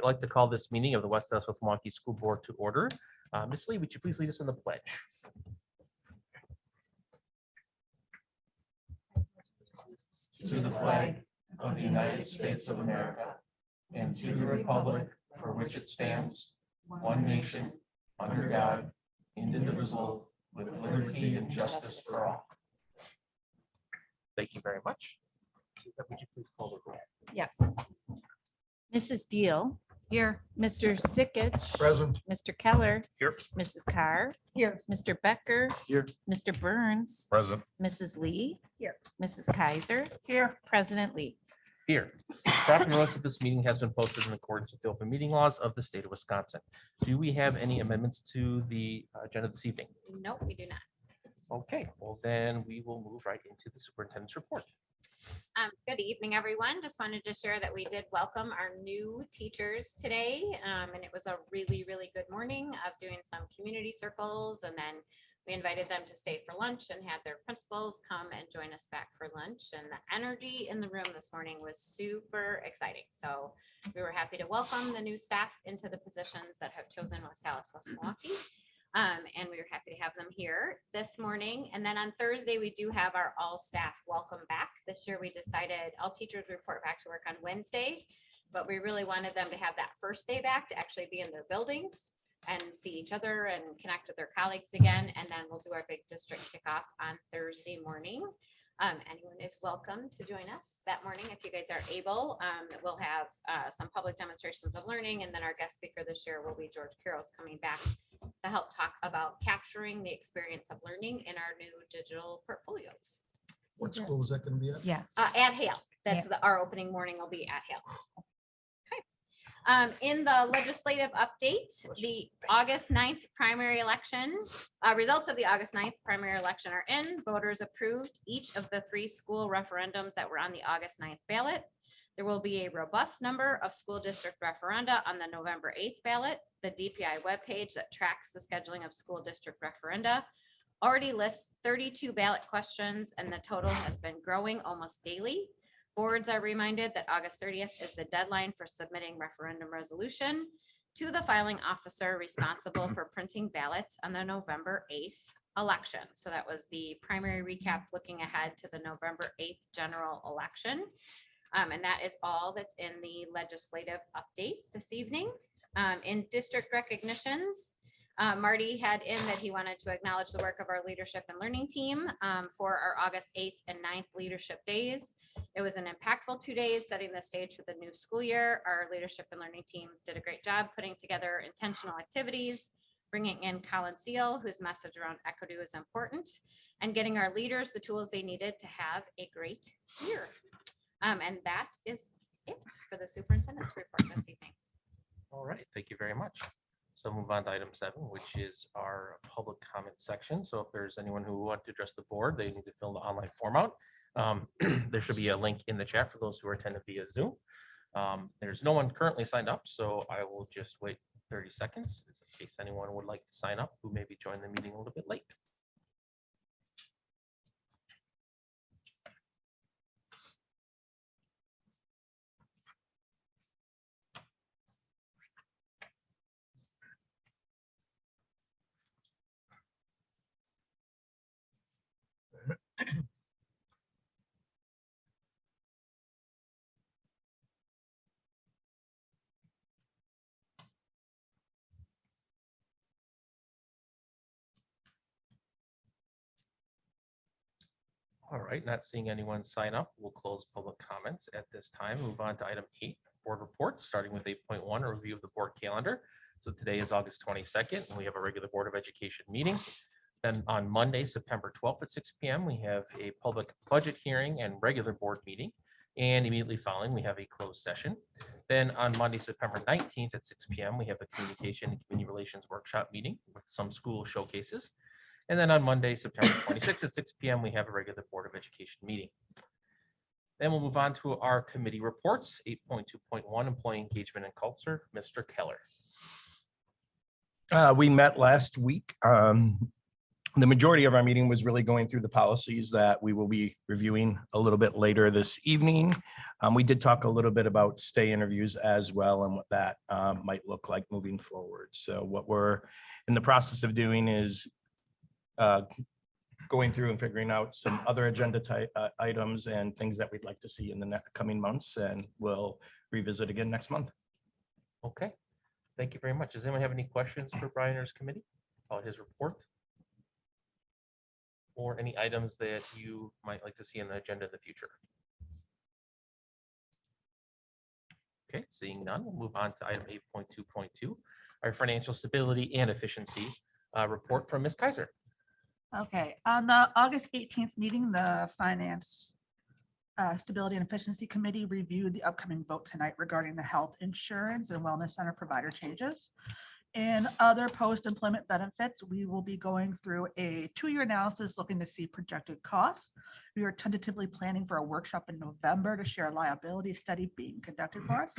I'd like to call this meeting of the West South Milwaukee School Board to order. Ms. Lee, would you please lead us in the pledge? To the flag of the United States of America and to the republic for which it stands, one nation, under God, indivisible, with liberty and justice for all. Thank you very much. Would you please call the roll? Yes. Mrs. Deal. Here. Mr. Sickich. Present. Mr. Keller. Here. Mrs. Carr. Here. Mr. Becker. Here. Mr. Burns. Present. Mrs. Lee. Here. Mrs. Kaiser. Here. President Lee. Here. Proper notice of this meeting has been posted in accordance with the open meeting laws of the state of Wisconsin. Do we have any amendments to the agenda this evening? No, we do not. Okay, well then we will move right into the superintendent's report. Good evening, everyone. Just wanted to share that we did welcome our new teachers today. And it was a really, really good morning of doing some community circles. And then we invited them to stay for lunch and had their principals come and join us back for lunch. And the energy in the room this morning was super exciting. So we were happy to welcome the new staff into the positions that have chosen West Dallas West Milwaukee. And we were happy to have them here this morning. And then on Thursday, we do have our all staff welcome back. This year, we decided all teachers report back to work on Wednesday, but we really wanted them to have that first day back to actually be in their buildings and see each other and connect with their colleagues again. And then we'll do our big district kickoff on Thursday morning. Anyone is welcome to join us that morning if you guys are able. We'll have some public demonstrations of learning, and then our guest speaker this year will be George Kiros coming back to help talk about capturing the experience of learning in our new digital portfolios. What school is that going to be at? Yeah. At Hale, that's our opening morning will be at Hale. Okay. In the legislative update, the August 9th primary election, results of the August 9th primary election are in. Voters approved each of the 3 school referendums that were on the August 9th ballot. There will be a robust number of school district referenda on the November 8th ballot. The DPI webpage that tracks the scheduling of school district referenda already lists 32 ballot questions, and the total has been growing almost daily. Boards are reminded that August 30th is the deadline for submitting referendum resolution to the filing officer responsible for printing ballots on the November 8th election. So that was the primary recap looking ahead to the November 8th general election. And that is all that's in the legislative update this evening. In district recognitions, Marty had in that he wanted to acknowledge the work of our leadership and learning team for our August 8th and 9th leadership days. It was an impactful 2 days setting the stage for the new school year. Our leadership and learning team did a great job putting together intentional activities, bringing in Colin Seal, whose message around equity was important, and getting our leaders the tools they needed to have a great year. And that is it for the superintendent's report this evening. All right, thank you very much. So move on to item 7, which is our public comment section. So if there's anyone who wants to address the board, they need to fill the online form out. There should be a link in the chat for those who are attending via Zoom. There's no one currently signed up, so I will just wait 30 seconds in case anyone would like to sign up who maybe joined the meeting a little bit late. All right, not seeing anyone sign up, we'll close public comments at this time. Move on to item 8, board reports, starting with 8.1, a review of the board calendar. So today is August 22nd, and we have a regular Board of Education meeting. Then on Monday, September 12th at 6 p.m., we have a public budget hearing and regular board meeting. And immediately following, we have a closed session. Then on Monday, September 19th at 6 p.m., we have a communication and community relations workshop meeting with some school showcases. And then on Monday, September 26th at 6 p.m., we have a regular Board of Education meeting. Then we'll move on to our committee reports. 8.2.1, employee engagement and culture, Mr. Keller. We met last week the majority of our meeting was really going through the policies that we will be reviewing a little bit later this evening. We did talk a little bit about stay interviews as well and what that might look like moving forward. So what we're in the process of doing is going through and figuring out some other agenda type items and things that we'd like to see in the next coming months, and we'll revisit again next month. Okay, thank you very much. Does anyone have any questions for Brian or his committee about his report? Or any items that you might like to see on the agenda in the future? Okay, seeing none, we'll move on to item 8.2.2, our financial stability and efficiency report from Ms. Kaiser. Okay, on the August 18th meeting, the Finance Stability and Efficiency Committee reviewed the upcoming vote tonight regarding the health insurance and wellness center provider changes. And other post-employment benefits, we will be going through a 2-year analysis looking to see projected costs. We are tentatively planning for a workshop in November to share a liability study being conducted for us.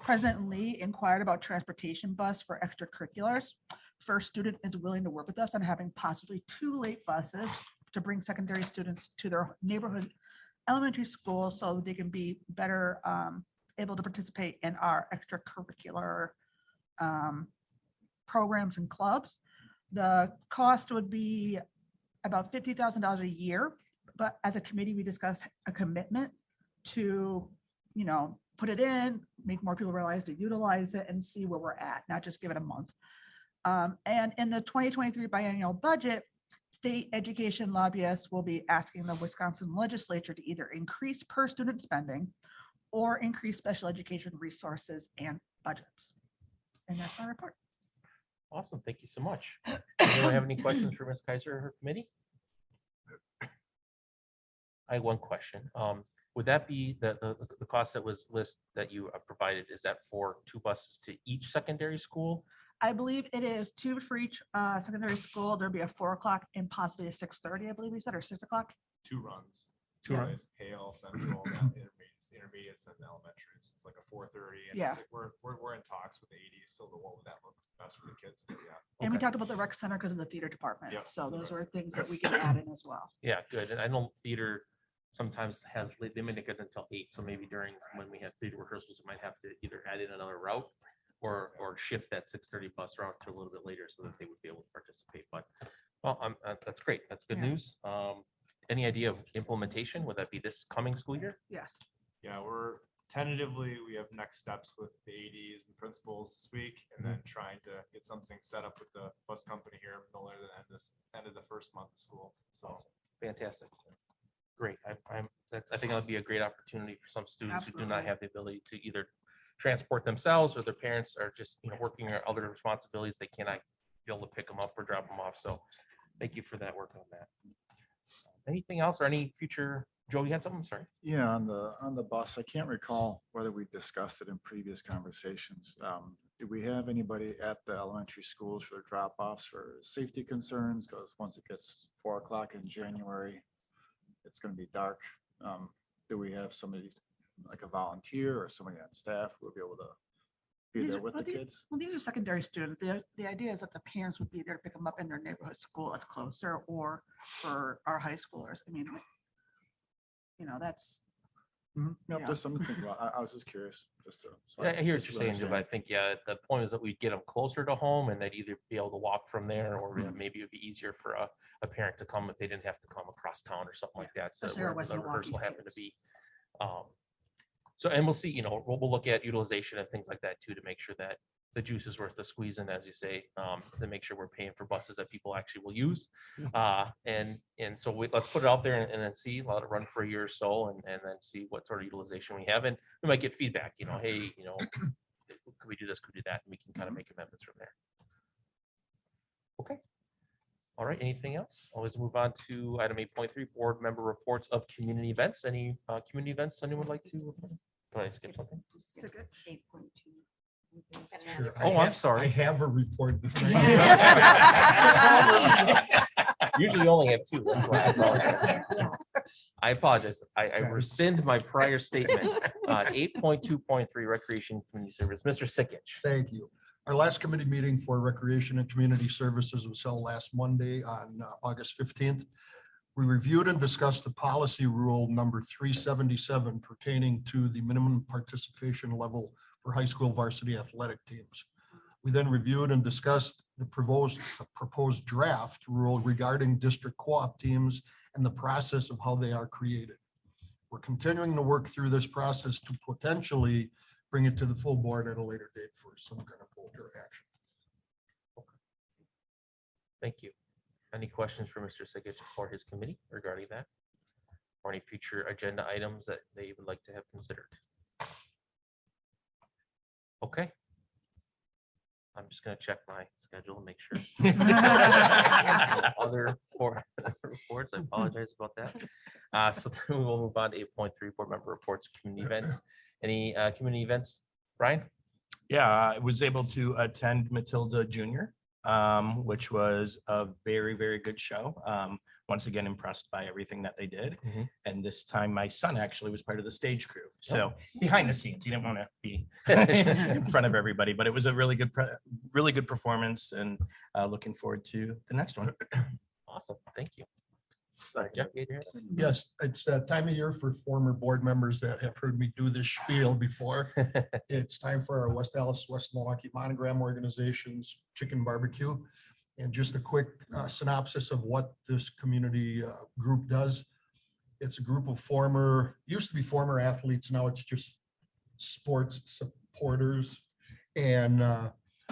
President Lee inquired about transportation bus for extracurriculars. First Student is willing to work with us on having possibly 2 late buses to bring secondary students to their neighborhood elementary schools so they can be better able to participate in our extracurricular programs and clubs. The cost would be about $50,000 a year, but as a committee, we discussed a commitment to, put it in, make more people realize to utilize it and see where we're at, not just give it a month. And in the 2023 biennial budget, state education lobbyists will be asking the Wisconsin legislature to either increase per student spending or increase special education resources and budgets. And that's my report. Awesome, thank you so much. Does anyone have any questions for Ms. Kaiser or her committee? I have one question. Would that be the cost that was listed that you provided? Is that for 2 buses to each secondary school? I believe it is 2 for each secondary school. There'll be a 4 o'clock and possibly a 6:30, I believe we said, or 6 o'clock. 2 runs. 2 runs. Hale, Central, intermediates, and elementaries. It's like a 4:30. And Yeah. we're in talks with the AD still to what would that look best for the kids. But yeah. And we Okay. talked about the rec center because of the theater department. Yep. So those are things that we can add in as well. Yeah, good. And I know theater sometimes has, they may not get until 8. So maybe during when we have theater rehearsals, we might have to either add in another route or shift that 6:30 bus route to a little bit later so that they would be able to participate. But well, that's great. That's good Yeah. news. Any idea of implementation? Would that be this coming school year? Yes. Yeah, we have next steps with the ADs and principals this week, and then trying to get something set up with the bus company here no later than end of the first month of school. So Fantastic. Great. I think that'll be a great opportunity for some students who do not Absolutely. have the ability to either transport themselves or their parents are just, working or other responsibilities. They cannot be able to pick them up or drop them off. So thank you for that work on that. Anything else or any future, Joe, you had something? Sorry. Yeah, on the bus, I can't recall whether we discussed it in previous conversations. Do we have anybody at the elementary schools for drop-offs for safety concerns? Because once it gets 4 o'clock in January, it's going to be dark. Do we have somebody like a volunteer or somebody on staff who will be able to be These there are- with the well, these- kids? Well, these are secondary students. The idea is that the parents would be there to pick them up in their neighborhood school that's closer, or for our high schoolers. I mean, that's, Yep, Yeah. just something to think about. I was just curious, just to. so I hear what just you're saying, Joe, but I understand. think, yeah, the point is that we get them closer to home and they'd either be able to walk from there or maybe it'd be easier for a parent to come if they didn't have to come across town or something like that. So Especially our where West the Milwaukee rehearsal happened to kids. be. So, and we'll see, we'll look at utilization and things like that too, to make sure that the juice is worth the squeezing, as you say, to make sure we're paying for buses that people actually will use. And so let's put it out there and then see, let it run for a year or so and then see what sort of utilization we have. And we might get feedback, hey, could we do this, could we do that? And we can kind of make amendments from there. Okay. All right, anything else? Always move on to item 8.3, board member reports of community events. Any community events anyone would like to? Did I skip something? Oh, I'm sorry. I have a report. Usually only have 2. That's why. That's all I apologize. I rescind my prior statement. 8.2.3 recreation community service. Mr. Sikich. Thank you. Our last committee meeting for Recreation and Community Services was held last Monday on August 15th. We reviewed and discussed the policy rule number 377 pertaining to the minimum participation level for high school varsity athletic teams. We then reviewed and discussed the proposed draft rule regarding district co-op teams and the process of how they are created. We're continuing to work through this process to potentially bring it to the full board at a later date for some kind of vote or action. Thank you. Any questions for Mr. Siggich or his committee regarding that? Or any future agenda items that they would like to have considered? Okay. I'm just gonna check my schedule and make sure. Other reports, I apologize about that. So then we will move on to 8.3 board member reports, community events. Any community events, Brian? Yeah, I was able to attend Matilda Junior, which was a very, very good show. Once again, impressed by everything that they did. Mhm. And this time my son actually was part of the stage crew. So behind the scenes, he didn't want to be in front of everybody, but it was a really good performance, and looking forward to the next one. Awesome, thank you. Sorry, Jeff. you had your hand up? Yes, it's that time of year for former board members that have heard me do this spiel before. It's time for our West Allis, West Milwaukee Monogram Organization's Chicken Barbecue. And just a quick synopsis of what this community group does. It's a group of used to be former athletes, now it's just sports supporters. And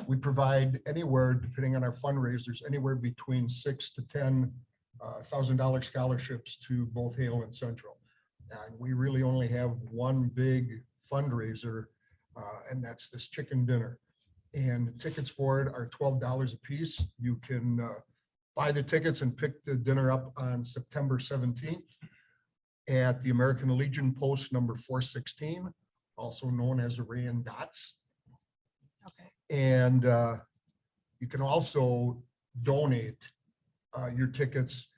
we provide anywhere, depending on our fundraisers, anywhere between $6,000 to $10,000 scholarships to both Hale and Central. And we really only have one big fundraiser, and that's this chicken dinner. And the tickets for it are $12 a piece. You can buy the tickets and pick the dinner up on September 17th at the American Legion Post number 416, also known as Rayan Dots. Okay. And you can also donate your tickets,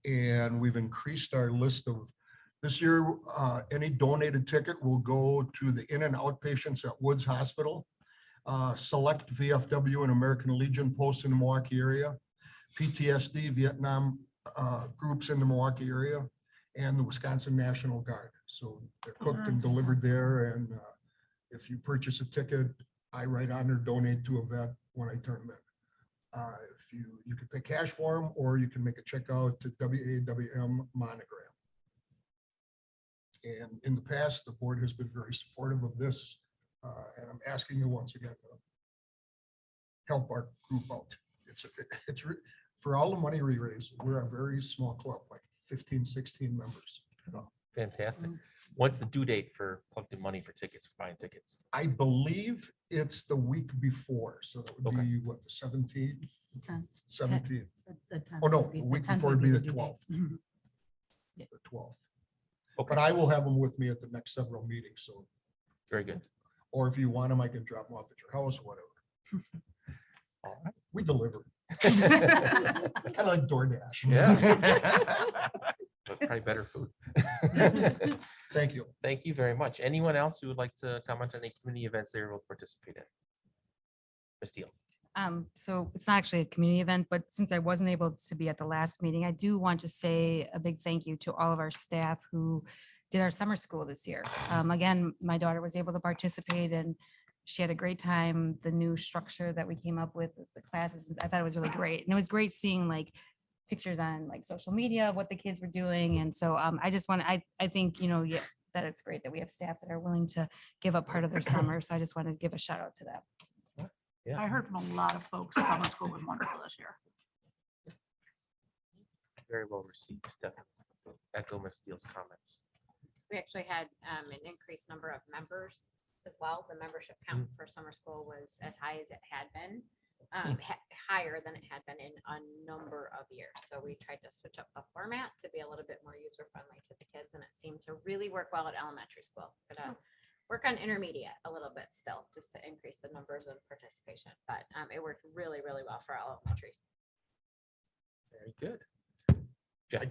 and we've increased our list of this year. Any donated ticket will go to the in and out patients at Woods Hospital, select VFW and American Legion posts in the Milwaukee area, PTSD Vietnam groups in the Milwaukee area, and the Wisconsin National Guard. So they're cooked and delivered there. And if you purchase a ticket, I write on there, donate to a vet when I turn them in. If you can pay cash for them, or you can make a check out to WAWM Monogram. And in the past, the board has been very supportive of this. And I'm asking you once again to help our group out. For all the money we raise, we're a very small club, like 15, 16 members. Fantastic. What's the due date for collecting money for tickets, for buying tickets? I believe it's the week before, so that would Okay. be what, the 17th? 10th. 17th. The 10th Oh, no, would be- the week 10th before would would be the due date. 12th. Mhm. The 12th. Okay, But I will have them with me at the next several meetings, so, very good. or if you want them, I can drop them off at your house, whatever. All right. We deliver, kind of like DoorDash. Yeah. But probably better food. Thank you. Thank you very much. Anyone else who would like to comment on any community events they will participate in? Ms. Deal. So it's not actually a community event, but since I wasn't able to be at the last meeting, I do want to say a big thank you to all of our staff who did our summer school this year. Again, my daughter was able to participate and she had a great time. The new structure that we came up with, the classes, I thought it was really great. And it was great seeing like pictures on like social media of what the kids were doing. And so I just want to, I think, yeah, that it's great that we have staff that are willing to give up part of their summer. So I just wanted to give a shout out to that. Yeah. I heard from a lot of folks, summer school was wonderful this year. Very well received, definitely. Echo Ms. Steele's comments. We actually had an increased number of members as well. The membership count for summer school was as high as it had been, higher than it had been in a number of years. So we tried to switch up the format to be a little bit more user friendly to the kids, and it seemed to really work well at elementary school. But work on intermediate a little bit still, just to increase the numbers of participation. But it worked really, really well for elementary. Very good.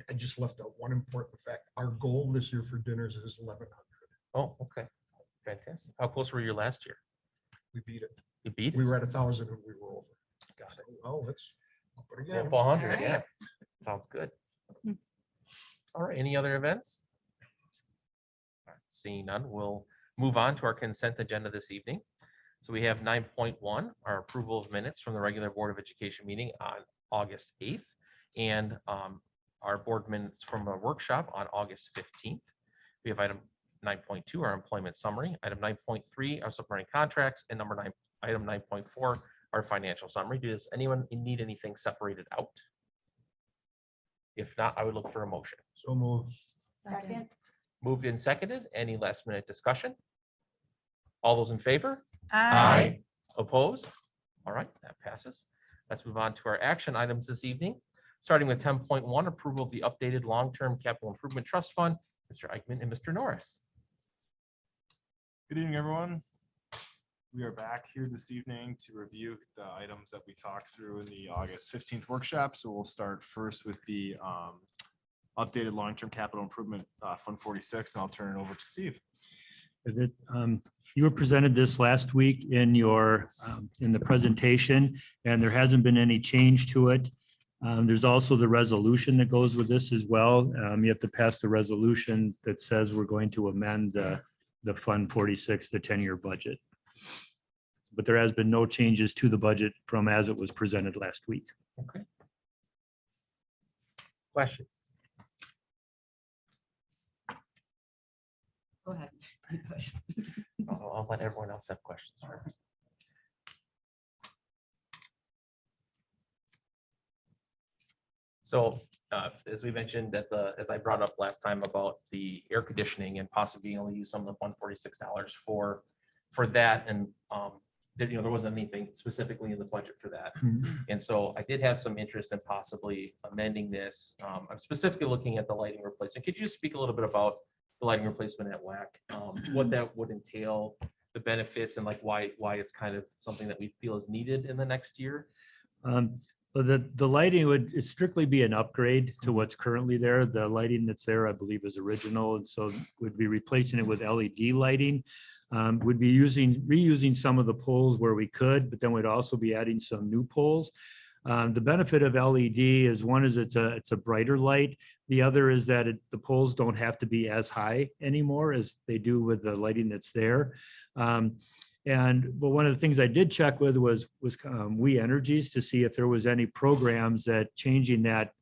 I just left out one important fact. Our goal this year for dinners is 1,100. Oh, okay. Fantastic. How close were you last year? We beat it. You beat We it. were at 1,000 and we were over. Got it. Oh, let's up it Go again. up 100, All yeah. right. Sounds good. Hmm. All right, any other events? All right, seeing none, we'll move on to our consent agenda this evening. So we have 9.1, our approval of minutes from the regular Board of Education meeting on August 8th and our board minutes from a workshop on August 15th. We have item 9.2, our employment summary, item 9.3, our supplementary contracts, and item 9.4, our financial summary. Does anyone need anything separated out? If not, I would look for a motion. So move. Second. Moved and seconded. Any last minute discussion? All those in favor? Aye. Opposed? All right, that passes. Let's move on to our action items this evening, starting with 10.1, approval of the updated long-term capital improvement trust fund. Mr. Eichmann and Mr. Norris. Good evening, everyone. We are back here this evening to review the items that we talked through in the August 15th workshop. So we'll start first with the updated long-term capital improvement Fund 46, and I'll turn it over to Steve. You were presented this last week in your, in the presentation, and there hasn't been any change to it. There's also the resolution that goes with this as well. You have to pass the resolution that says we're going to amend the Fund 46, the 10-year budget. But there has been no changes to the budget from as it was presented last week. Okay. Question. Go ahead. I'll let everyone else have questions first. So as we mentioned as I brought up last time about the air conditioning and possibly being able to use some of the $146 for that. And there wasn't anything specifically in the budget for that. And so I did have some interest in possibly amending this. I'm specifically looking at the lighting replacement. Could you just speak a little bit about the lighting replacement at WAC, what that would entail, the benefits, and like why it's kind of something that we feel is needed in the next year? But the lighting would strictly be an upgrade to what's currently there. The lighting that's there, I believe, is original, and so would be replacing it with LED lighting. Would be reusing some of the poles where we could, but then we'd also be adding some new poles. The benefit of LED is one is it's a brighter light. The other is that the poles don't have to be as high anymore as they do with the lighting that's there. But one of the things I did check with was We Energies to see if there was any programs that changing that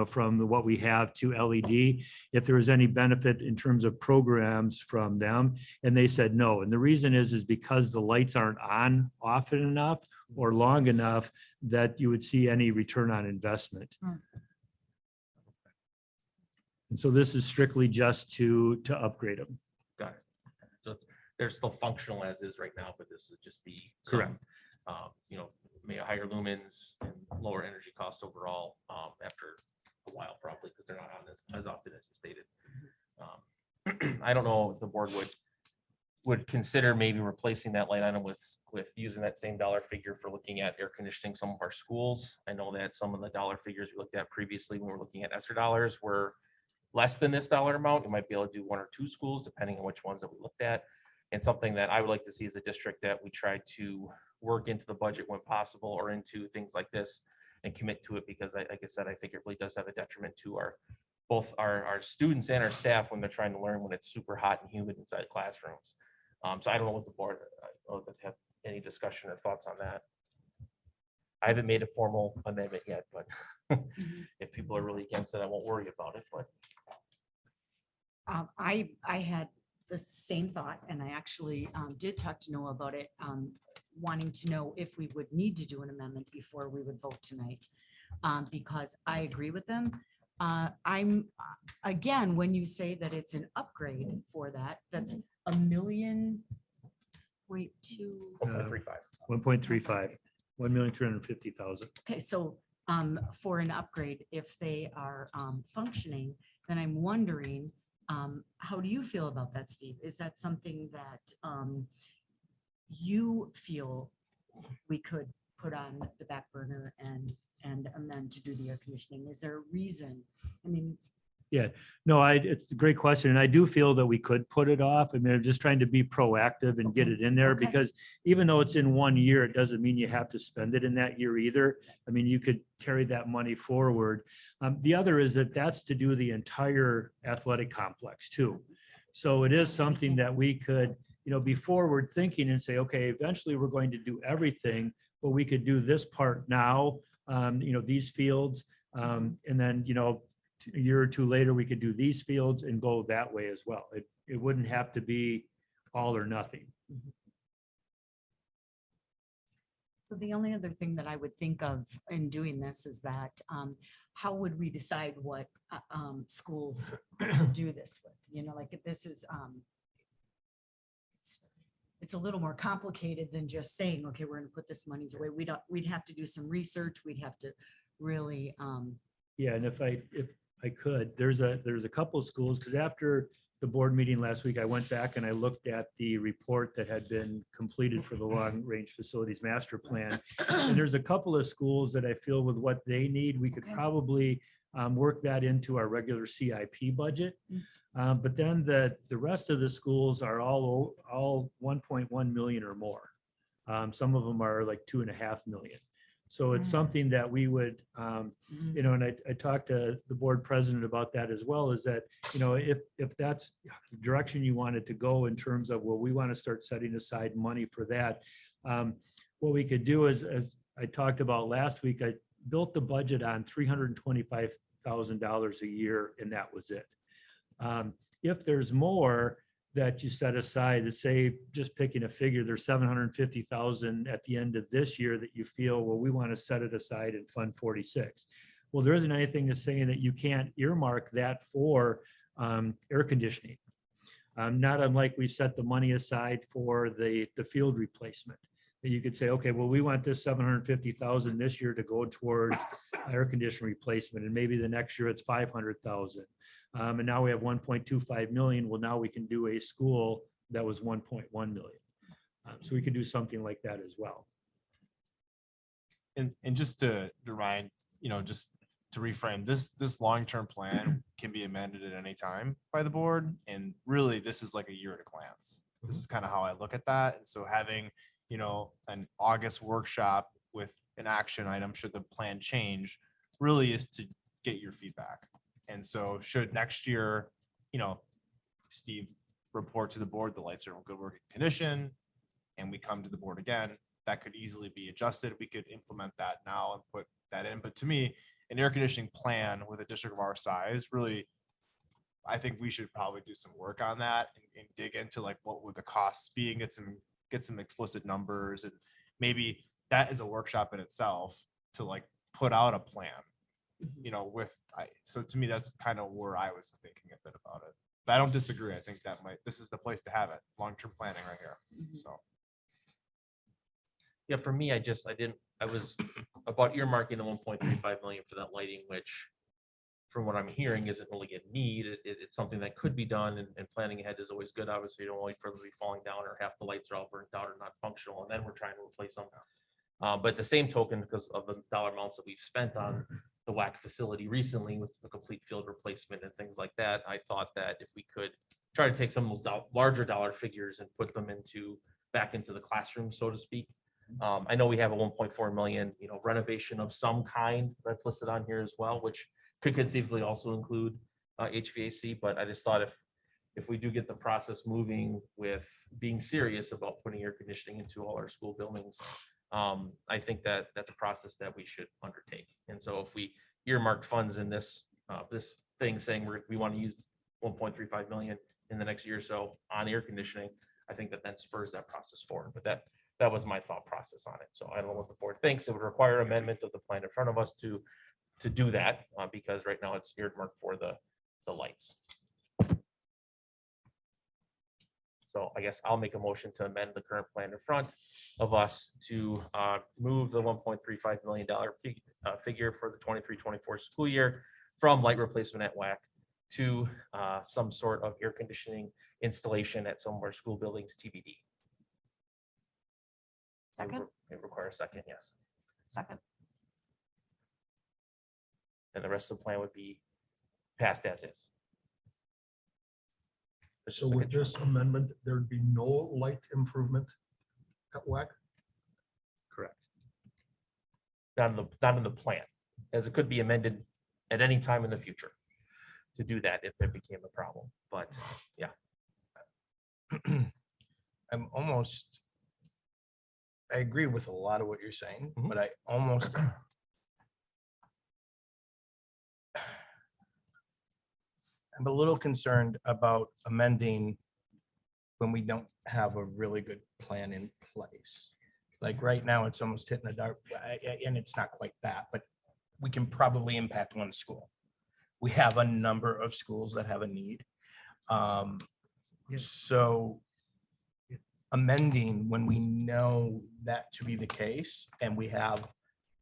from what we have to LED, if there was any benefit in terms of programs from them. And they said no. And the reason is because the lights aren't on often enough or long enough that you would see any return on investment. And so this is strictly just to upgrade them. Got it. So they're still functional as is right now, but this would just be some, Correct. Maybe higher lumens and lower energy cost overall after a while, probably because they're not on this as often as you stated. I don't know if the board would consider maybe replacing that light item with using that same dollar figure for looking at air conditioning some of our schools. I know that some of the dollar figures we looked at previously when we were looking at ESSER dollars were less than this dollar amount. You might be able to do one or two schools depending on which ones that we looked at. And something that I would like to see as a district that we try to work into the budget when possible or into things like this and commit to it, because like I said, I think it really does have a detriment to both our students and our staff when they're trying to learn when it's super hot and humid inside classrooms. So I don't know what the board have any discussion or thoughts on that. I haven't made a formal amendment yet, but if people are really against it, I won't worry about it, but. I had the same thought, and I actually did talk to Noah about it, wanting to know if we would need to do an amendment before we would vote tonight, because I agree with them. Again, when you say that it's an upgrade for that, that's $1.2 million. 1.35, 1,350,000. Okay, so for an upgrade, if they are functioning, then I'm wondering, how do you feel about that, Steve? Is that something that you feel we could put on the back burner and amend to do the air conditioning? Is there a reason? I mean, No, it's a great question. And I do feel that we could put it off. I mean, I'm just trying to be proactive and get it in there Okay. because even though it's in 1 year, it doesn't mean you have to spend it in that year either. I mean, you could carry that money forward. The other is that that's to do the entire athletic complex too. So it is something that we could, be forward thinking and say, okay, eventually we're going to do everything, but we could do this part now, these fields. And then, a year or two later, we could do these fields and go that way as well. It wouldn't have to be all or nothing. So the only other thing that I would think of in doing this is that, how would we decide what schools to do this with? Like if this is, it's a little more complicated than just saying, okay, we're gonna put this monies away. We'd have to do some research. We'd have to really, Yeah, and if I could, there's a couple of schools, because after the board meeting last week, I went back and I looked at the report that had been completed for the long range facilities master plan. And there's a couple of schools that I feel with what they need, we could Okay. probably work that into our regular CIP budget. But then the rest of the schools are all 1.1 million or more. Some of them are like 2.5 million. So it's something that we would, and I talked to the board president about that as well, is that, if that's the direction you wanted to go in terms of, well, we want to start setting aside money for that. What we could do is, as I talked about last week, I built the budget on $325,000 a year, and that was it. If there's more that you set aside, to say, just picking a figure, there's 750,000 at the end of this year that you feel, well, we want to set it aside in Fund 46. Well, there isn't anything that's saying that you can't earmark that for air conditioning. Not unlike we set the money aside for the field replacement. That you could say, okay, well, we want this 750,000 this year to go towards air conditioning replacement, and maybe the next year it's 500,000. And now we have 1.25 million. Well, now we can do a school that was 1.1 million. So we could do something like that as well. And just to Ryan, just to reframe, this long-term plan can be amended at any time by the board. And really, this is like a year at a glance. This is kind of how I look at that. And so having, an August workshop with an action item, should the plan change, really is to get your feedback. And so should next year, Steve report to the board, the lights are in good working condition, and we come to the board again, that could easily be adjusted. We could implement that now and put that in. But to me, an air conditioning plan with a district of our size, really, I think we should probably do some work on that and dig into like what would the costs be and get some explicit numbers. And maybe that is a workshop in itself to like put out a plan. So to me, that's kind of where I was thinking a bit about it. But I don't disagree. I think this is the place to have it, long-term planning right here. So. Yeah, for me, I was about earmarking the 1.35 million for that lighting, which from what I'm hearing isn't really a need. It's something that could be done, and planning ahead is always good. Obviously, you don't wait for them to be falling down or half the lights are all burnt out or not functional, and then we're trying to replace them. But the same token, because of the dollar amounts that we've spent on the WAC facility recently with the complete field replacement and things like that, I thought that if we could try to take some of those larger dollar figures and put them back into the classroom, so to speak. I know we have a 1.4 million, renovation of some kind that's listed on here as well, which could conceivably also include HVAC. But I just thought if we do get the process moving with being serious about putting air conditioning into all our school buildings, I think that that's a process that we should undertake. And so if we earmarked funds in this thing saying we want to use 1.35 million in the next year or so on air conditioning, I think that then spurs that process forward. But that was my thought process on it. So I don't know what the board thinks. It would require amendment of the plan in front of us to do that, because right now it's earmarked for the lights. So I guess I'll make a motion to amend the current plan in front of us to move the $1.35 million figure for the 23-24 school year from light replacement at WAC to some sort of air conditioning installation at some of our school buildings, TBD. Second. It requires a second, yes. Second. And the rest of the plan would be passed as is. There's So just like with a- this amendment, there'd be no light improvement at WAC? Correct. Not in the plan, as it could be amended at any time in the future to do that if it became a problem, but yeah. I agree with a lot of what you're saying, Mhm. but I almost I'm a little concerned about amending when we don't have a really good plan in place. Like right now, it's almost hitting the dark, and it's not quite that, but we can probably impact one school. We have a number of schools that have a need. So amending when we know that to be the case and we have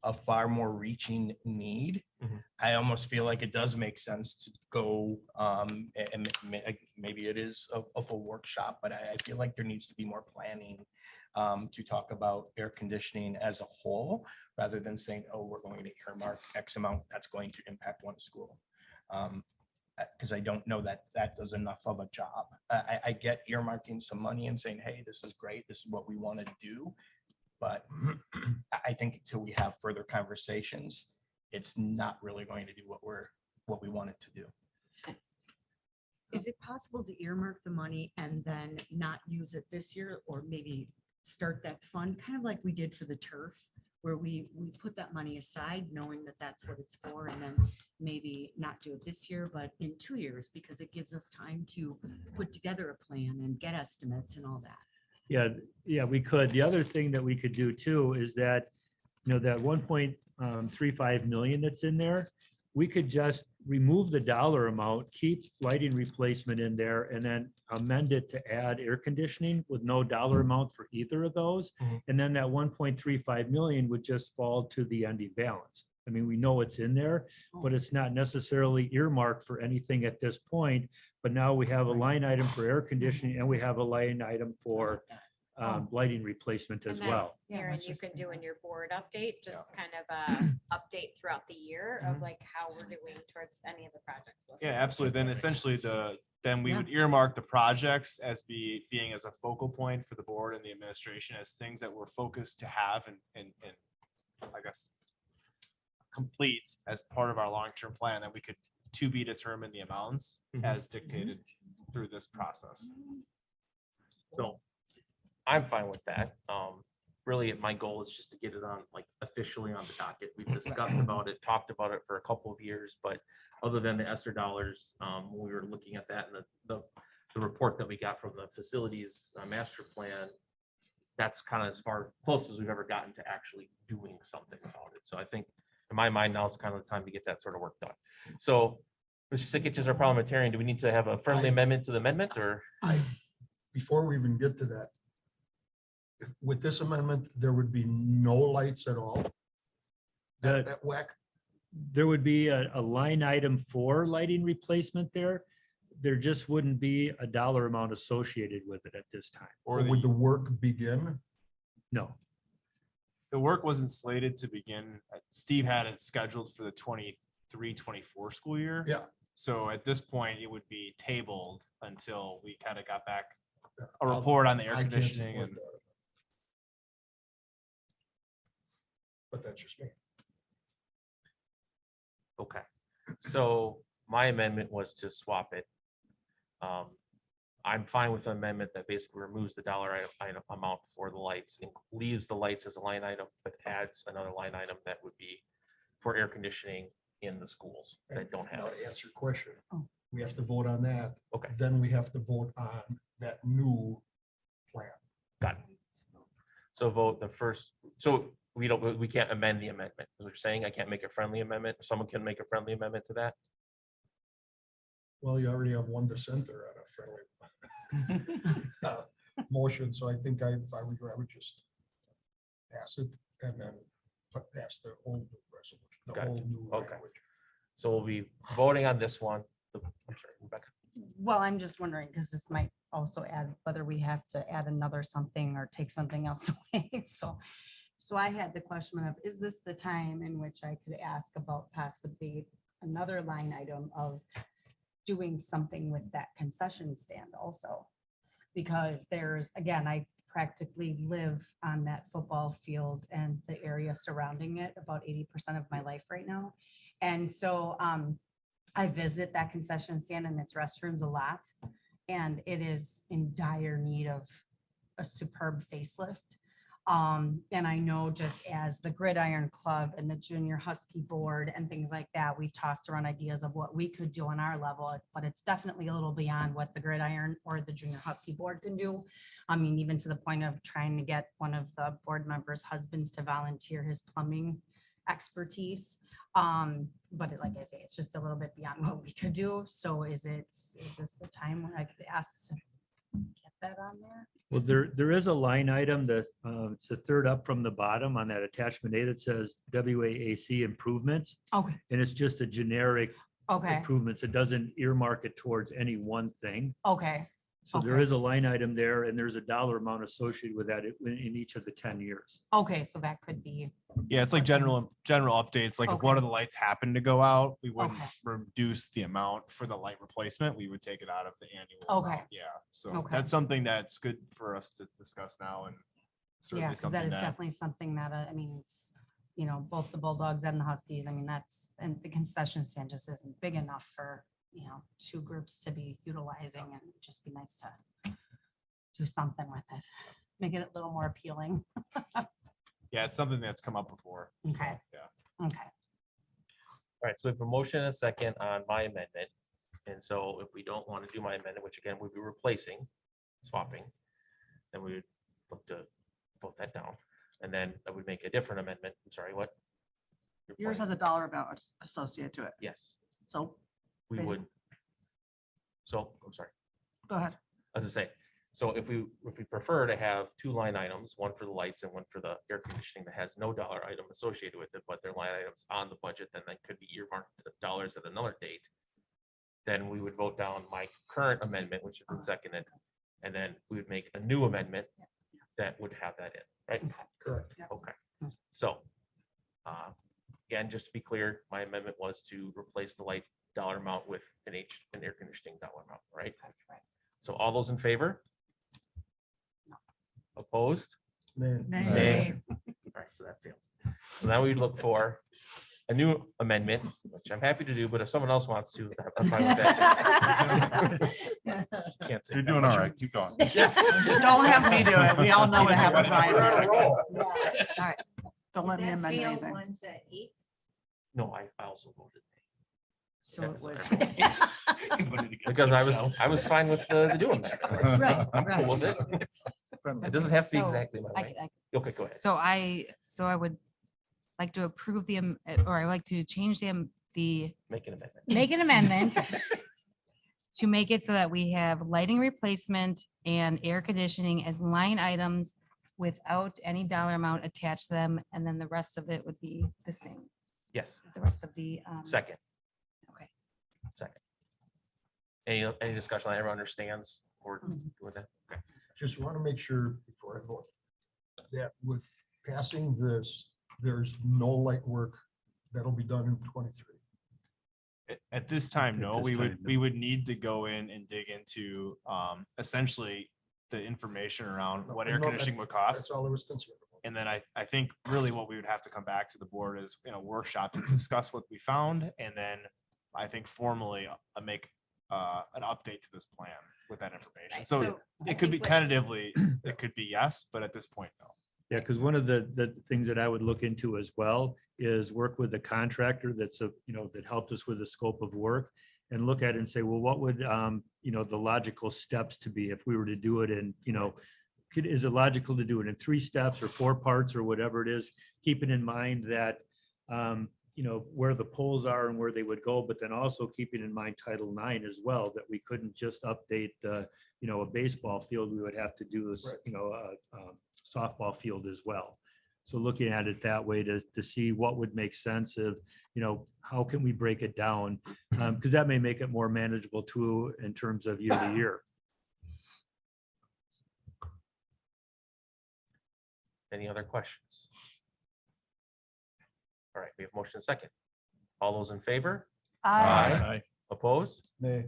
a far more reaching need, Mhm. I almost feel like it does make sense to go, and maybe it is a full workshop, but I feel like there needs to be more planning to talk about air conditioning as a whole, rather than saying, oh, we're going to earmark X amount that's going to impact one school. Because I don't know that that does enough of a job. I get earmarking some money and saying, hey, this is great, this is what we want to do. But I think until we have further conversations, it's not really going to do what we want it to do. Is it possible to earmark the money and then not use it this year, or maybe start that fund, kind of like we did for the turf, where we put that money aside knowing that that's what it's for, and then maybe not do it this year, but in 2 years, because it gives us time to put together a plan and get estimates and all that. Yeah, we could. The other thing that we could do too is that, that 1.35 million that's in there, we could just remove the dollar amount, keep lighting replacement in there, and then amend it to add air conditioning with no dollar amount for either of those. Mhm. And then that 1.35 million would just fall to the ending balance. I mean, we know it's in there, but it's not necessarily earmarked for anything at this point. But now we have a line item for air conditioning and we have a line item for lighting replacement as And then, well. Aaron, you can do in your board update, just kind of a update throughout the year of like how we're doing towards any of the projects. listed. Yeah, absolutely. Then essentially then we would earmark the projects as being as a focal point for the board and the administration as things that we're focused to have and I guess complete as part of our long-term plan, that we could to be determined the amounts Mhm. as dictated through this process. So I'm fine with that. Really, my goal is just to get it on, like, officially on the docket. We've discussed about it, talked about it for a couple of years, but other than the ESSER dollars, when we were looking at that and the report that we got from the facilities master plan, that's kind of as far close as we've ever gotten to actually doing something about it. So I think in my mind, now is kind of the time to get that sort of work done. So Mr. Sikich is our parliamentarian. Do we need to have a friendly amendment to the amendment, or? Before we even get to that, with this amendment, there would be no lights at all at WAC? There would be a line item for lighting replacement there. There just wouldn't be a dollar amount associated with it at this time. Or would the work begin? No. The work wasn't slated to begin. Steve had it scheduled for the 23-24 school year. Yeah. So at this point, it would be tabled until we kind of got back a report on the air I can't conditioning support and. that. But that's just me. Okay, so my amendment was to swap it. I'm fine with an amendment that basically removes the dollar item amount for the lights and leaves the lights as a line item, but adds another line item that would be for air conditioning in the schools that don't have Now, it. to answer your question, Oh. we have to vote on that. Okay. Then we have to vote on that new plan. Got it. So vote the first, so we can't amend the amendment. As you're saying, I can't make a friendly amendment. Someone can make a friendly amendment to that. Well, you already have one dissenter on a friendly motion, so I think I would just pass it and then pass the whole new resolution, the Got it. whole new Okay. language. So we'll be voting on this one. I'm sorry, Rebecca. Well, I'm just wondering, because this might also add, whether we have to add another something or take something else away. So I had the question of, is this the time in which I could ask about possibly another line item of doing something with that concession stand also. Because there's, again, I practically live on that football field and the area surrounding it about 80% of my life right now. And so I visit that concession stand and its restrooms a lot. And it is in dire need of a superb facelift. And I know just as the Gridiron Club and the Junior Husky Board and things like that, we've tossed around ideas of what we could do on our level, but it's definitely a little beyond what the Gridiron or the Junior Husky Board can do. I mean, even to the point of trying to get one of the board members' husbands to volunteer his plumbing expertise. But like I say, it's just a little bit beyond what we could do. So is this the time where I could ask to get that on there? Well, there is a line item that, it's the third up from the bottom on that attachment A that says WAAC improvements. Okay, And it's just a generic okay, improvements. It doesn't earmark it towards any one thing. okay, So there Okay. is a line item there and there's a dollar amount associated with that in each of the 10 years. okay, so that could be, Yeah, it's like general updates, like if one Okay. of the lights happened to go out, we wouldn't Okay. reduce the amount for the light replacement. We would take it out of the annual. Okay. amount. Yeah, so Okay. that's something that's good for us to discuss now and yeah, certainly because that something is that. definitely something that, I mean, it's, you know, both the Bulldogs and the Huskies, I mean, that's, and the concession stand just isn't big enough for, you know, two groups to be utilizing, and it'd just be nice to do something with it, make it a little more appealing. Yeah, it's something that's come up before. so, Okay. Yeah. Okay, All right, so we have a motion and a second on my amendment. And so if we don't want to do my amendment, which again would be replacing, swapping, then we would look to vote that down. And then I would make a different amendment. I'm sorry, what? Your Yours point? has a dollar amount associated to it. Yes, So we Basi- would. So, I'm sorry. go ahead. As I say, so if we prefer to have two line items, one for the lights and one for the air conditioning that has no dollar item associated with it, but their line items on the budget, then that could be earmarked dollars at another date. Then we would vote down my current amendment, which has been seconded, and then we would make a new amendment that would have that in, right? Correct. Okay, so, again, just to be clear, my amendment was to replace the light dollar amount with an air conditioning dollar amount, right? So all those in favor? Opposed? Nay. Nay. All right, so that fails. So now we look for a new amendment, which I'm happy to do, but if someone else wants to, I'm fine with that. Can't say You're that. doing all right. Keep going. Don't have me do it. We all know what happens, We're on Ryan. a roll. Don't let me amend anything. No, I also voted. so it was. Because I was fine with the new amendment. Right, I'm cool with it. It doesn't have to be So, exactly my way. Okay, go ahead. So I would like to approve or I would like to change the Make an amendment. make an amendment to make it so that we have lighting replacement and air conditioning as line items without any dollar amount attached to them, and then the rest of it would be the same. Yes, The rest of the. second. Okay. Second. Any discussion that everyone understands or with that? Okay. Just want to make sure before I vote that with passing this, there's no light work that'll be done in 23. At this time, At no, this time, no. we would need to go in and dig into essentially the information around what air No, conditioning would That's cost. all I was concerned about. And then I think really what we would have to come back to the board is in a workshop to discuss what we found. And then I think formally make an update to this plan with that information. Right, So I it could be think what- tentatively, it could be yes, but at this point, no. Yeah, because one of the things that I would look into as well is work with the contractor that's that helped us with the scope of work and look at it and say, well, what would, the logical steps to be if we were to do it in, is it logical to do it in 3 steps or 4 parts or whatever it is, keeping in mind that, where the poles are and where they would go, but then also keeping in mind Title IX as well, that we couldn't just update, a baseball field, we would have to do this, a softball field as well. So looking at it that way to see what would make sense of, how can we break it down? Because that may make it more manageable too in terms of year to year. Any other questions? All right, we have motion and second. All those in favor? Aye. Opposed? Nay.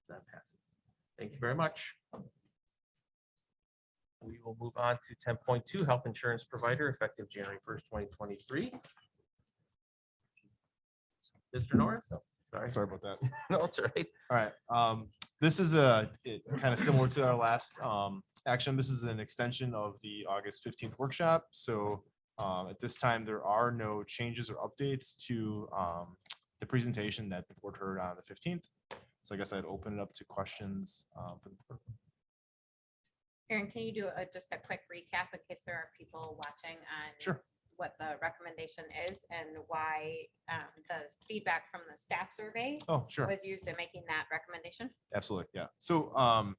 That passes. Thank you very much. We will move on to 10.2, health insurance provider effective January 1st, 2023. Mr. Norris? Sorry about that. No, it's all right. All right, this is kind of similar to our last action. This is an extension of the August 15th workshop. So at this time, there are no changes or updates to the presentation that the board heard on the 15th. So I guess I'd open it up to questions for the board. Aaron, can you do just a quick recap in case there are people watching on Sure. what the recommendation is and why the feedback from the staff survey Oh, sure. was used in making that recommendation? Absolutely, yeah. So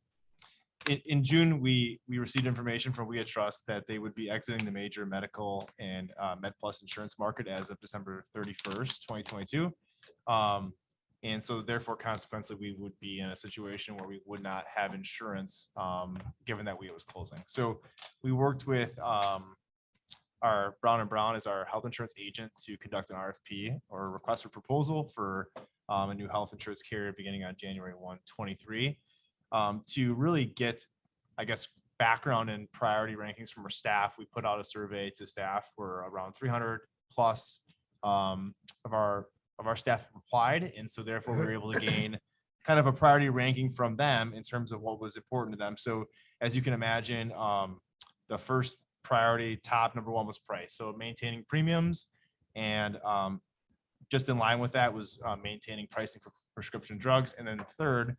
in June, we received information from We at Trust that they would be exiting the major medical and Med Plus insurance market as of December 31st, 2022. And so therefore, consequently, we would be in a situation where we would not have insurance, given that we was closing. So we worked with our Brown & Brown as our health insurance agent to conduct an RFP or request for proposal for a new health insurance carrier beginning on January 1, 2023, to really get, I guess, background and priority rankings from our staff. We put out a survey to staff where around 300 plus of our staff replied. And so therefore we were able to gain kind of a priority ranking from them in terms of what was important to them. So as you can imagine, the first priority top number one was price. So maintaining premiums, and just in line with that was maintaining pricing for prescription drugs. And then third,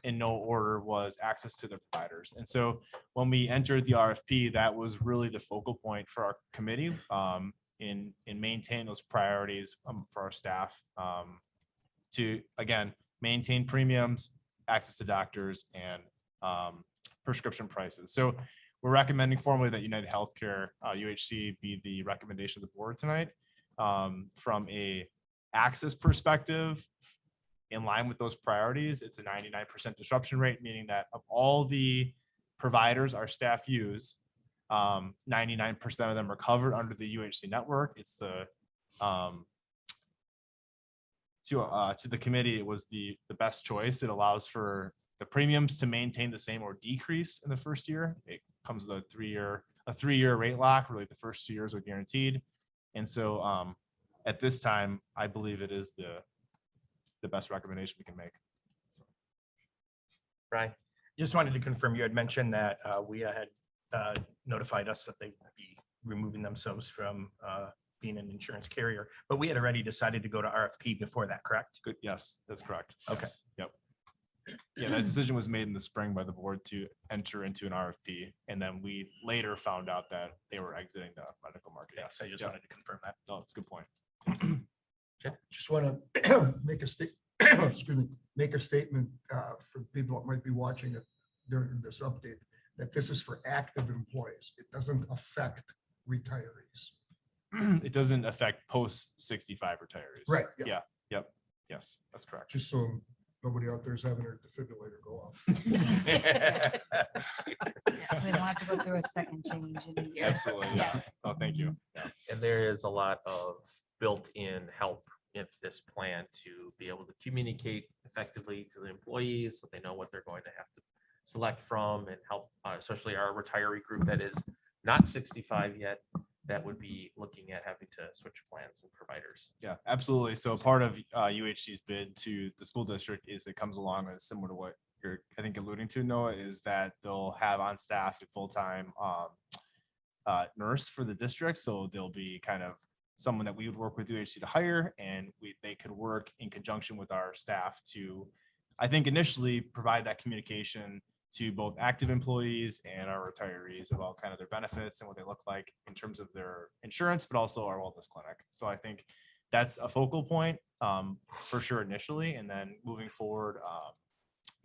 in no order, was access to the providers. And so when we entered the RFP, that was really the focal point for our committee in maintaining those priorities for our staff to, again, maintain premiums, access to doctors, and prescription prices. So we're recommending formally that United Healthcare, UHC, be the recommendation of the board tonight. From a access perspective, in line with those priorities, it's a 99% disruption rate, meaning that of all the providers our staff use, 99% of them are covered under the UHC network. It's the to the committee, it was the best choice. It allows for the premiums to maintain the same or decrease in the first year. It comes with a three-year rate lock. Really, the first 2 years are guaranteed. And so at this time, I believe it is the best recommendation we can make. So. Brian? Just wanted to confirm, you had mentioned that we had notified us that they would be removing themselves from being an insurance carrier, but we had already decided to go to RFP before that, correct? Good. Yes, that's correct. Okay. Yes. Yep. Yeah, that decision was made in the spring by the board to enter into an RFP, and then we later found out that they were exiting the medical market. Yes, I just wanted to confirm that. No, it's a good point. Just want to make make a statement for people that might be watching it during this update, that this is for active employees. It doesn't affect retirees. It doesn't affect post 65 retirees. Right. Yeah. Yep. Yes, that's correct. Just so nobody out there is having their defibrillator go off. So they don't have to go through a second change in a year. Absolutely. Yeah. Yes. Oh, thank you. Yeah. And there is a lot of built-in help in this plan to be able to communicate effectively to the employees so they know what they're going to have to select from, and help, especially our retiree group that is not 65 yet, that would be looking at having to switch plans and providers. Yeah, absolutely. So part of UHC's bid to the school district is it comes along as similar to what you're, I think, alluding to, Noah, is that they'll have on staff a full-time nurse for the district. So they'll be kind of someone that we would work with UHC to hire, and they could work in conjunction with our staff to, I think, initially provide that communication to both active employees and our retirees about kind of their benefits and what they look like in terms of their insurance, but also our wellness clinic. So I think that's a focal point for sure initially, and then moving forward,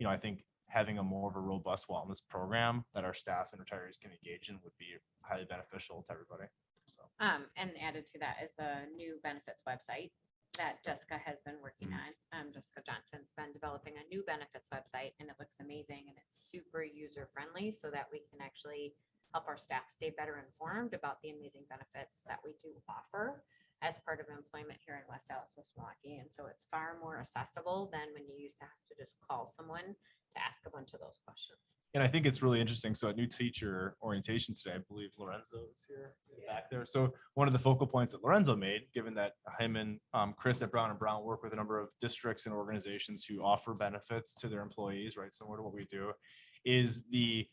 I think having a more of a robust wellness program that our staff and retirees can engage in would be highly beneficial to everybody. So. And added to that is the new benefits website that Jessica has been working on. Jessica Johnson's been developing a new benefits website, and it looks amazing, and it's super user friendly so that we can actually help our staff stay better informed about the amazing benefits that we do offer. as part of employment here in West Allis, West Milwaukee. And so it's far more accessible than when you used to have to just call someone to ask a bunch of those questions. And I think it's really interesting. So at new teacher orientation today, I believe Lorenzo is here back there. So one of the focal points that Lorenzo made, given that him and Chris at Brown and Brown work with a number of districts and organizations who offer benefits to their employees, right, similar to what we do, is the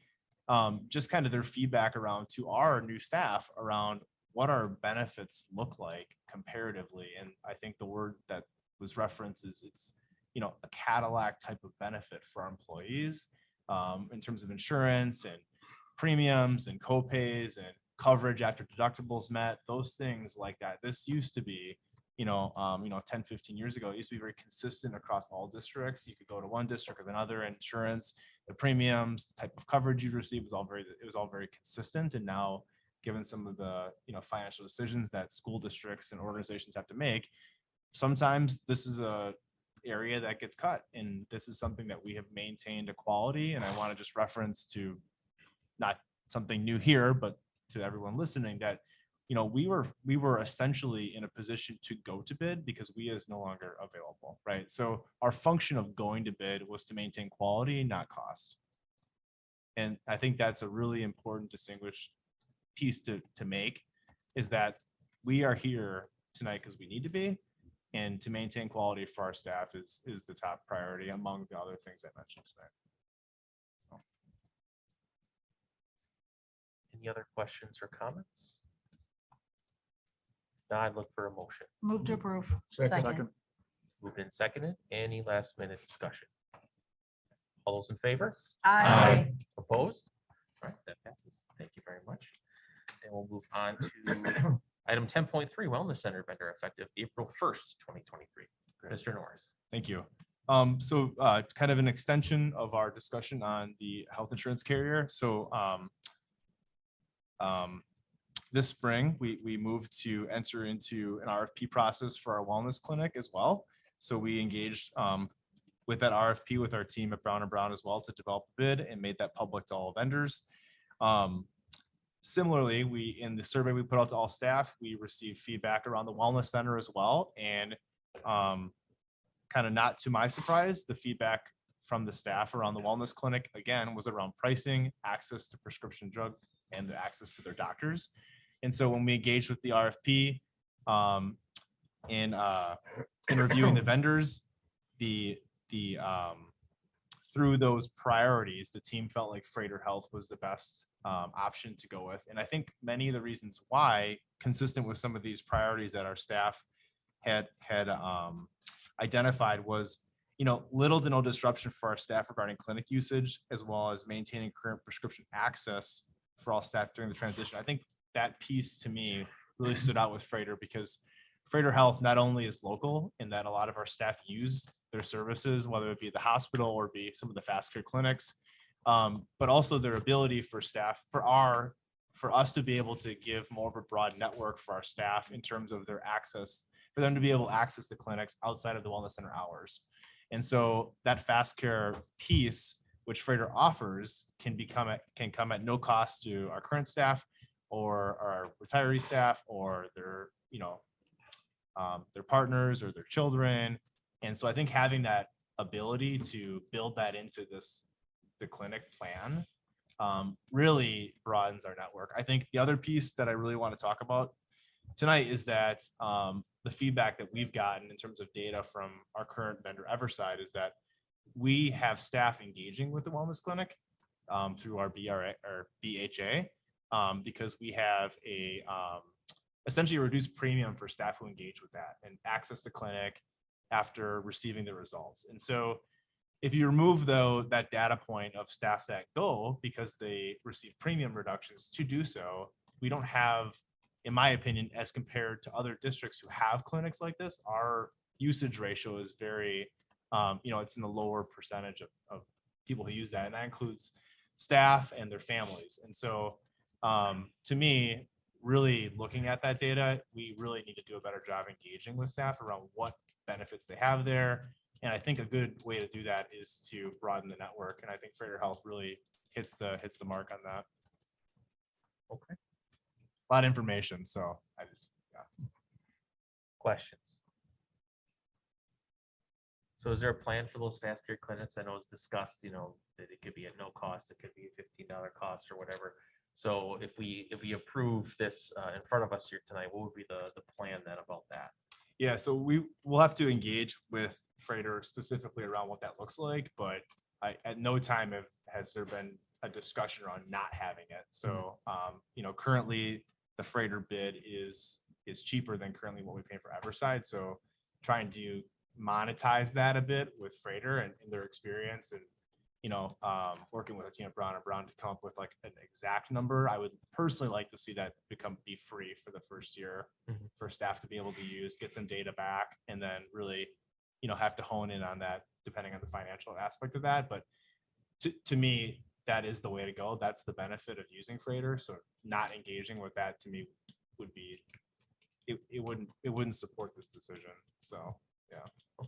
just kind of their feedback around to our new staff around what our benefits look like comparatively. And I think the word that was referenced is it's, a Cadillac type of benefit for our employees in terms of insurance and premiums and co-pays and coverage after deductibles met, those things like that. This used to be, 10, 15 years ago, it used to be very consistent across all districts. You could go to one district or another, insurance, the premiums, the type of coverage you receive was all very consistent. And now, given some of the, financial decisions that school districts and organizations have to make, sometimes this is a area that gets cut. And this is something that we have maintained a quality. And I want to just reference to not something new here, but to everyone listening that, we were essentially in a position to go to bid because we is no longer available, right? So our function of going to bid was to maintain quality, not cost. And I think that's a really important distinguished piece to make, is that we are here tonight because we need to be, and to maintain quality for our staff is the top priority among the other things I mentioned tonight. So. Any other questions or comments? Now I'd look for a motion. Move to approve. Second. Moved and seconded. Any last minute discussion? All those in favor? Aye. Opposed? All right, that passes. Thank you very much. And we'll move on to item 10.3, Wellness Center vendor effective April 1st, 2023. Mr. Norris. Thank you. So kind of an extension of our discussion on the health insurance carrier. So this spring, we moved to enter into an RFP process for our wellness clinic as well. So we engaged with that RFP with our team at Brown and Brown as well to develop a bid and made that public to all vendors. Similarly, in the survey we put out to all staff, we received feedback around the wellness center as well. And kind of not to my surprise, the feedback from the staff around the wellness clinic, again, was around pricing, access to prescription drug, and the access to their doctors. And so when we engaged with the RFP in reviewing the vendors, through those priorities, the team felt like Freighter Health was the best option to go with. And I think many of the reasons why, consistent with some of these priorities that our staff had identified, was little to no disruption for our staff regarding clinic usage, as well as maintaining current prescription access for all staff during the transition. I think that piece to me really stood out with Freighter, because Freighter Health not only is local in that a lot of our staff use their services, whether it be the hospital or be some of the fast care clinics, but also their ability for staff, for us to be able to give more of a broad network for our staff in terms of their access, for them to be able to access the clinics outside of the wellness center hours. And so that fast care piece, which Freighter offers, can come at no cost to our current staff or our retiree staff or their partners or their children. And so I think having that ability to build that into the clinic plan really broadens our network. I think the other piece that I really want to talk about tonight is that the feedback that we've gotten in terms of data from our current vendor Everside is that we have staff engaging with the wellness clinic through our BRA or BHA because we have essentially a reduced premium for staff who engage with that and access the clinic after receiving the results. And so if you remove that data point of staff that go because they receive premium reductions to do so, we don't have, in my opinion, as compared to other districts who have clinics like this, our usage ratio is very, it's in the lower percentage of people who use that. And that includes staff and their families. And so to me, really looking at that data, we really need to do a better job engaging with staff around what benefits they have there. And I think a good way to do that is to broaden the network. And I think Freighter Health really hits the mark on that. Okay. A lot of information. So I just, yeah. Questions? So is there a plan for those fast care clinics? I know it's discussed, that it could be at no cost, it could be a $15 cost or whatever. So if we approve this in front of us here tonight, what would be the plan then about that? Yeah, so we will have to engage with Freighter specifically around what that looks like, but at no time has there been a discussion around not having it. So, currently the Freighter bid is cheaper than currently what we pay for Everside. So trying to monetize that a bit with Freighter and their experience and, working with a team of Brown and Brown to come up with like an exact number. I would personally like to see that be free for the first year for staff to be able to use, get some data back, and then really, have to hone in on that depending on the financial aspect of that. But to me, that is the way to go. That's the benefit of using Freighter. So not engaging with that to me would be, it wouldn't support this decision. So, yeah.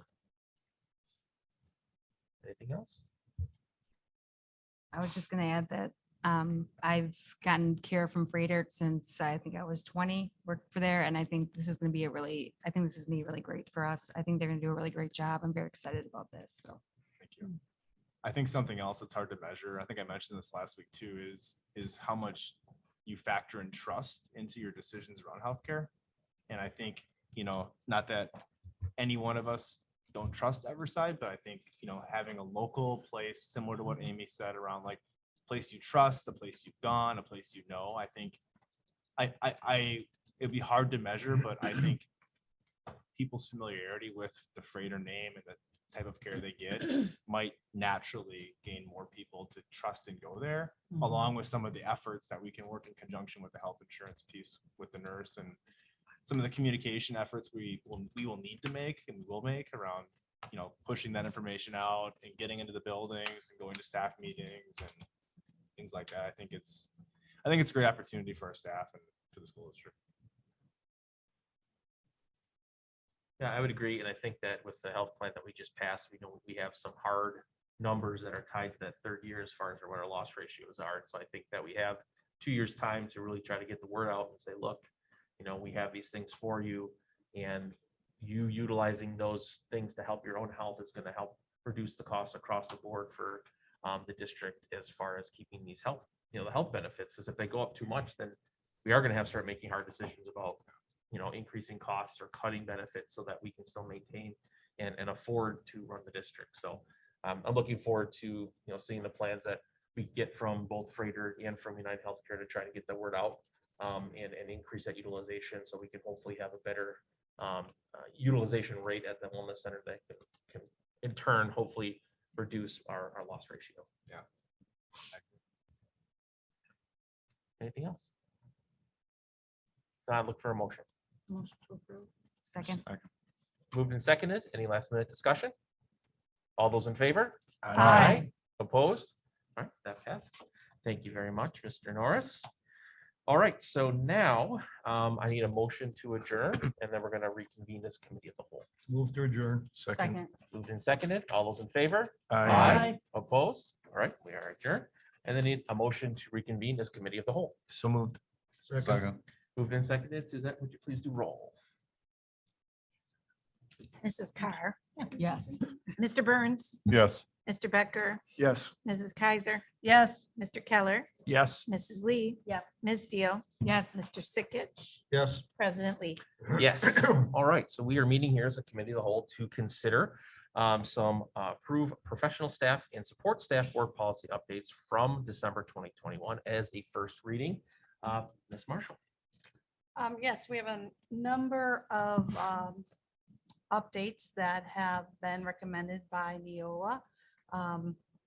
Anything else? I was just gonna add that I've gotten care from Freighter since I think I was 20, worked for there, and I think this is gonna be really great for us. I think they're gonna do a really great job. I'm very excited about this, so. Thank you. I think something else that's hard to measure, I think I mentioned this last week too, is how much you factor in trust into your decisions around healthcare. And I think, not that any one of us don't trust Everside, but I think, having a local place similar to what Amy said around like place you trust, a place you've gone, a place I think it'd be hard to measure, but I think people's familiarity with the Freighter name and the type of care they get might naturally gain more people to trust and go there, along with some of the efforts that we can work in conjunction with the health insurance piece with the nurse and some of the communication efforts we will need to make and we will make around, pushing that information out and getting into the buildings and going to staff meetings and things like that. I think it's a great opportunity for our staff and for the school district. Yeah, I would agree. And I think that with the health plan that we just passed, we have some hard numbers that are tied to that third year as far as what our loss ratios are. So I think that we have 2 years time to really try to get the word out and say, look, we have these things for you, and you utilizing those things to help your own health is going to help reduce the costs across the board for the district as far as keeping these health, the health benefits. Because if they go up too much, then we are going to have to start making hard decisions about, increasing costs or cutting benefits so that we can still maintain and afford to run the district. So I'm looking forward to, seeing the plans that we get from both Freighter and from United Healthcare to try to get the word out. And increase that utilization so we can hopefully have a better utilization rate at the wellness center that can in turn hopefully reduce our loss ratio. Yeah. Anything else? I look for a motion. Motion to approve. Second. Moved and seconded. Any last minute discussion? All those in favor? Aye. Opposed? All right, that passes. Thank you very much, Mr. Norris. All right, so now I need a motion to adjourn, and then we're going to reconvene this committee of the whole. Move to adjourn. Second. Moved and seconded. All those in favor? Aye. Opposed? All right, we are adjourned. And then need a motion to reconvene this committee of the whole. So moved. Second. Moved and seconded. Suzette, would you please do roll? Mrs. Carr, Yes. Mr. Burns, Yes. Mr. Becker, Yes. Mrs. Kaiser, Yes. Mr. Keller, Yes. Mrs. Lee, Yes. Ms. Deal, Yes. Mr. Sickich, Yes. President Lee. Yes. All right, so we are meeting here as a committee of the whole to consider some approve professional staff and support staff board policy updates from December 2021 as a first reading. Ms. Marshall. Yes, we have a number of updates that have been recommended by Neola.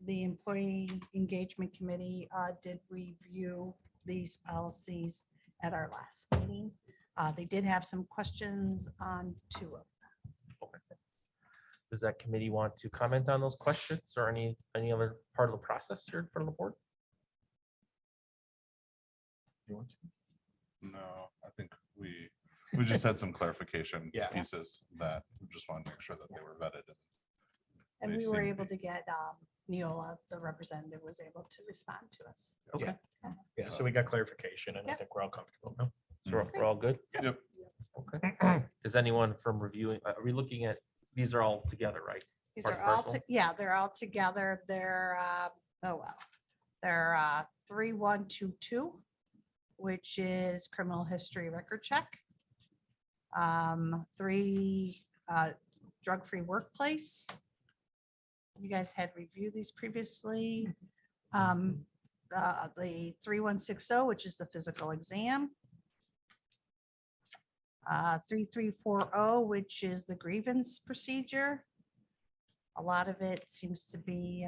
The Employee Engagement Committee did review these policies at our last meeting. They did have some questions on 2 of them. Does that committee want to comment on those questions or any other part of the process here in front of the board? You want to? No, I think we just had some clarification Yeah. pieces that we just wanted to make sure that they were vetted. And They we were seem to able be. to get Neola, the representative, was able to respond to us. Okay, Yeah, so we got clarification and I think we're all comfortable now. so we're all good? Yep. Okay. Okay. Is anyone from reviewing, are we looking at, these are all together, right? These Part are and all, parcel? yeah, they're all together. They're, oh, well, they're 3122, which is criminal history record check. 3, drug-free workplace. You guys had reviewed these previously. The 3160, which is the physical exam. 3340, which is the grievance procedure. A lot of it seems to be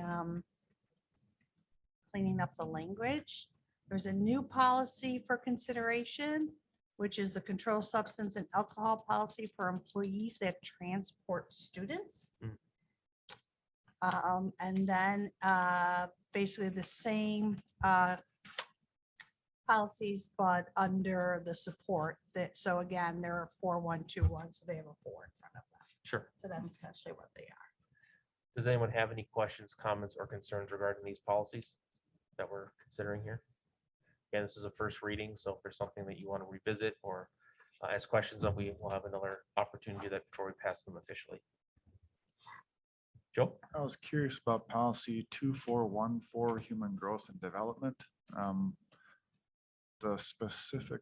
cleaning up the language. There's a new policy for consideration, which is the control substance and alcohol policy for employees that transport students. And then basically the same policies, but under the support that, so again, there are 4121, so they have a 4 in front of them. Sure. So that's essentially what they are. Does anyone have any questions, comments, or concerns regarding these policies that we're considering here? Again, this is a first reading, so if there's something that you want to revisit or ask questions of, we will have another opportunity to do that before we pass them officially. Joe? I was curious about policy 2414, human growth and development. The specific,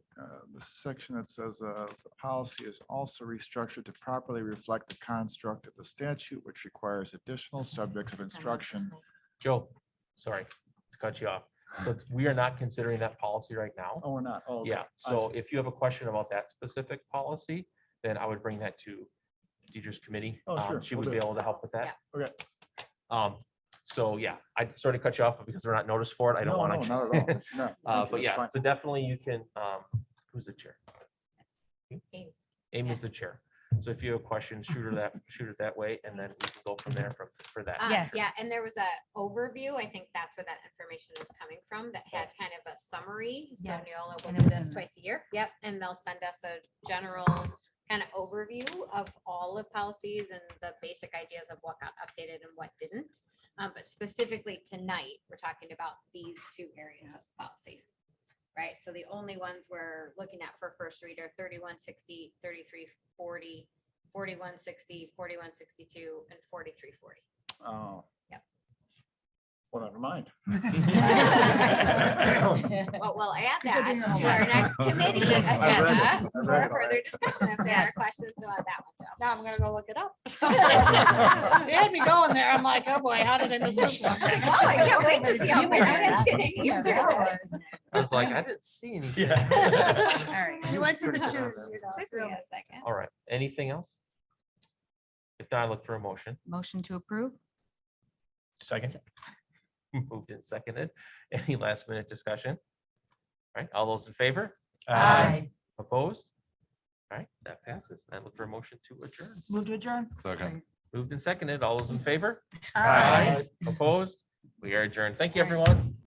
the section that says the policy is also restructured to properly reflect the construct of the statute, which requires additional subjects of instruction. Joe, sorry to cut you off. So we are not considering that policy right now. Oh, we're not. Oh, okay. Yeah, I so see. if you have a question about that specific policy, then I would bring that to teachers committee. Oh, sure. She We'll would do be it. able to help with that. Okay. So yeah, I sort of cut you off, but because we're not noticed for it, I don't No, want no, to. not at all. No, thank you, But that's yeah, fine. so definitely you can, who's the chair? Amy. Amy's the chair. So if you have questions, shoot it that way, and then we can go from there for that. Yeah. Yeah, and there was a overview. I think that's where that information was coming from that had kind of a summary. So Yes, Neola will and do it was this in there. twice a year. Yep, and they'll send us a general kind of overview of all of policies and the basic ideas of what got updated and what didn't. But specifically tonight, we're talking about these 2 areas of policies. Right, so the only ones we're looking at for first reader, 3160, 3340, 4160, 4162, and 4340. Oh. Yep. Well, never mind. Well, we'll add Good that job. to our next committee Yes, I've read it. agenda I've for read it. further discussion if there are Yes. questions about that one, Joe. Now I'm gonna go look it up. You had me going there. I'm like, oh boy, how did I miss this one? Oh, I can't wait to see how Meredith's gonna answer this. I was like, I didn't see anything. All right. You went to the twos, you know, Took it's me really- a second. All right, anything else? If not, I look for a motion. Motion to approve? Second. Moved and seconded. Any last minute discussion? All right, all those in favor? Aye. Opposed? All right, that passes. I look for a motion to adjourn. Move to adjourn. Second. Moved and seconded. All those in favor? Aye. Opposed? We are adjourned. Thank you, everyone.